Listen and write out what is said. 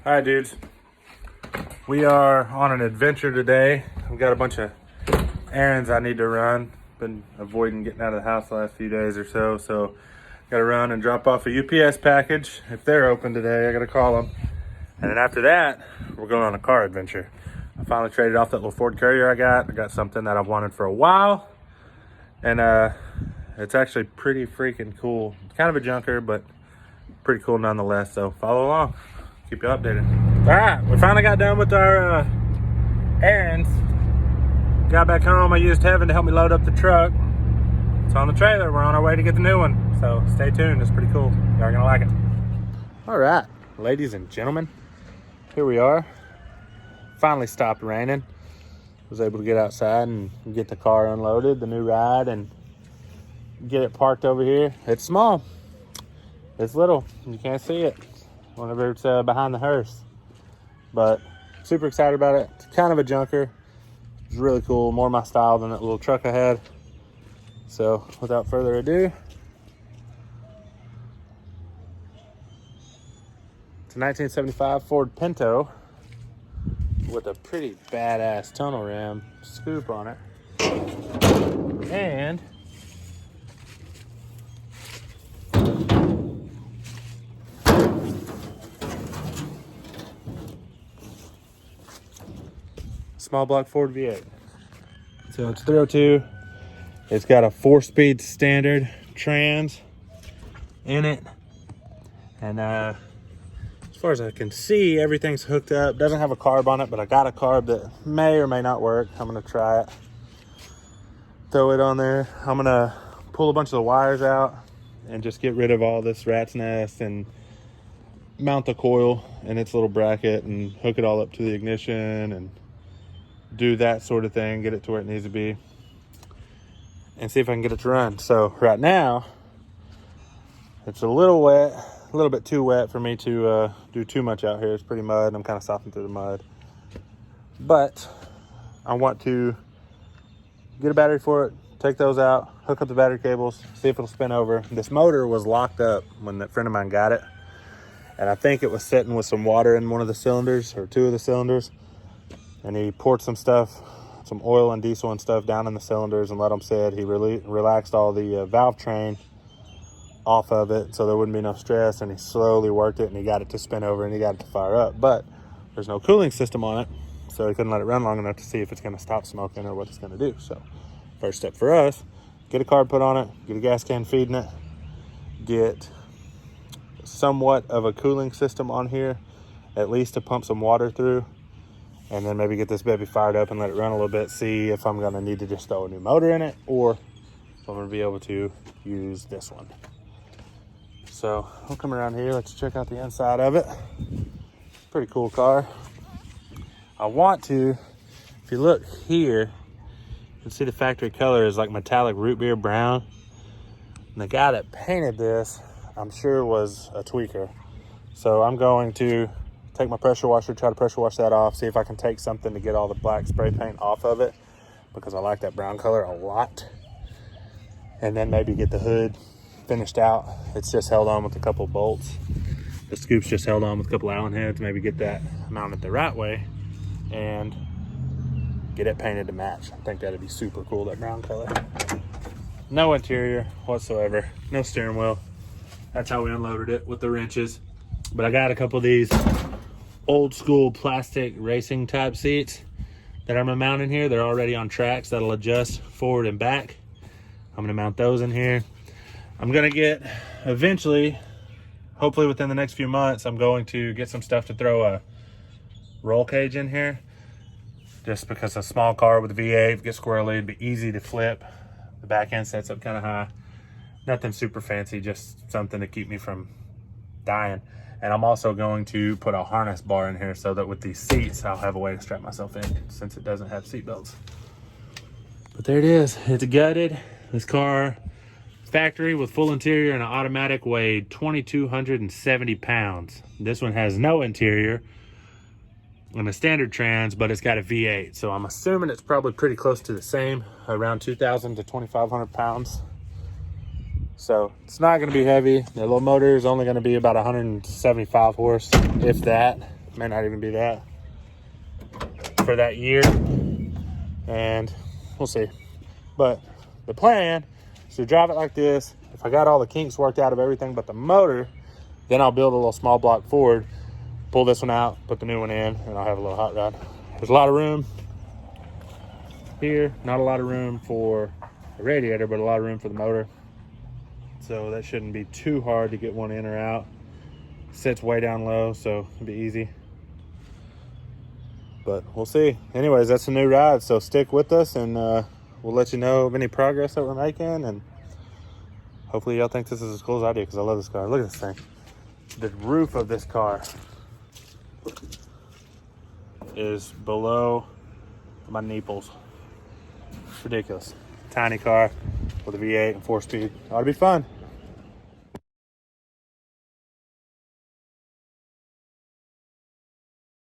Hi dudes, we are on an adventure today. I've got a bunch of errands I need to run. Been avoiding getting out of the house the last few days or so got to run and drop off a UPS package. If they're open today, I got to call them. And then after that, we're going on a car adventure. I finally traded off that little Ford Courier I got something that I've wanted for a while. And it's actually pretty freaking cool. It's kind of a junker, but pretty cool nonetheless. So follow along. Keep you updated. All right, we finally got done with our errands. Got back home. I used Heaven to help me load up the truck. It's on the trailer. We're on our way to get the new one. So stay tuned. It's pretty cool. Y'all are gonna like it. All right, ladies and gentlemen, here we are. Finally stopped raining. Was able to get outside and get the car unloaded, the new ride, and get it parked over here. It's small. It's little. You can't see it whenever it's behind the hearse, but super excited about it. It's kind of a junker. It's really cool, more my style than that little truck I had. So without further ado, it's a 1975 Ford Pinto with a pretty badass tunnel ram scoop on it, and small block Ford V8. So it's 302. It's got a 4-speed standard trans in it. And as far as I can see, everything's hooked up. Doesn't have a carb on it, but I got a carb that may or may not work. I'm gonna try it. Throw it on there. I'm gonna pull a bunch of the wires out and just get rid of all this rat's nest and mount the coil in its little bracket and hook it all up to the ignition and do that sort of thing, get it to where it needs to be, and see if I can get it to run. So right now, it's a little wet, a little bit too wet for me to do too much out here. It's pretty mud. I'm kind of softening through the mud. But I want to get a battery for it, take those out, hook up the battery cables, see if it'll spin over. This motor was locked up when that friend of mine got it, and I think it was sitting with some water in one of the cylinders or two of the cylinders. And he poured some stuff, some oil and diesel and stuff down in the cylinders and let them sit. He really relaxed all the valve train off of it so there wouldn't be no stress, and he slowly worked it and he got it to spin over and he got it to fire up. But there's no cooling system on it, so he couldn't let it run long enough to see if it's gonna stop smoking or what it's gonna do. So first step for us, get a carb put on it, get a gas can feeding it, get somewhat of a cooling system on here, at least to pump some water through, and then maybe get this baby fired up and let it run a little bit, see if I'm gonna need to just throw a new motor in it or if I'm gonna be able to use this one. So I'll come around here, let's check out the inside of it. Pretty cool car. I want to, if you look here, you can see the factory color is like metallic root beer brown. And the guy that painted this, I'm sure was a tweaker. So I'm going to take my pressure washer, try to pressure wash that off, see if I can take something to get all the black spray paint off of it, because I like that brown color a lot. And then maybe get the hood finished out. It's just held on with a couple bolts. The scoop's just held on with a couple Allen heads. Maybe get that mounted the right way and get it painted to match. I think that'd be super cool, that brown color. No interior whatsoever, no steering wheel. That's how we unloaded it, with the wrenches. But I got a couple of these old school plastic racing type seats that I'm gonna mount in here. They're already on tracks that'll adjust forward and back. I'm gonna mount those in here. I'm gonna get, eventually, hopefully within the next few months, I'm going to get some stuff to throw a roll cage in here, just because a small car with a V8 gets squirrely, it'd be easy to flip. The back end sets up kind of high. Nothing super fancy, just something to keep me from dying. And I'm also going to put a harness bar in here so that with these seats, I'll have a way to strap myself in, since it doesn't have seat belts. But there it is. It's gutted. This car, factory with full interior and an automatic, weighed 2,270 pounds. This one has no interior and a standard trans, but it's got a V8. So I'm assuming it's probably pretty close to the same, around 2,000 to 2,500 pounds. So it's not going to be heavy. The little motor is only going to be about 175 horse, if that. May not even be that for that year. And we'll see. But the plan is to drive it like this. If I got all the kinks worked out of everything but the motor, then I'll build a little small block Ford, pull this one out, put the new one in, and I'll have a little hot rod. There's a lot of room here, not a lot of room for the radiator, but a lot of room for the motor. So that shouldn't be too hard to get one in or out. Sits way down low, so it'll be easy. But we'll see. Anyways, that's a new ride, so stick with us, and we'll let you know of any progress that we're making. And hopefully y'all think this is as cool as I do, because I love this car. Look at this thing. The roof of this car is below my nipples. It's ridiculous. Tiny car with a V8 and 4-speed. Ought to be fun.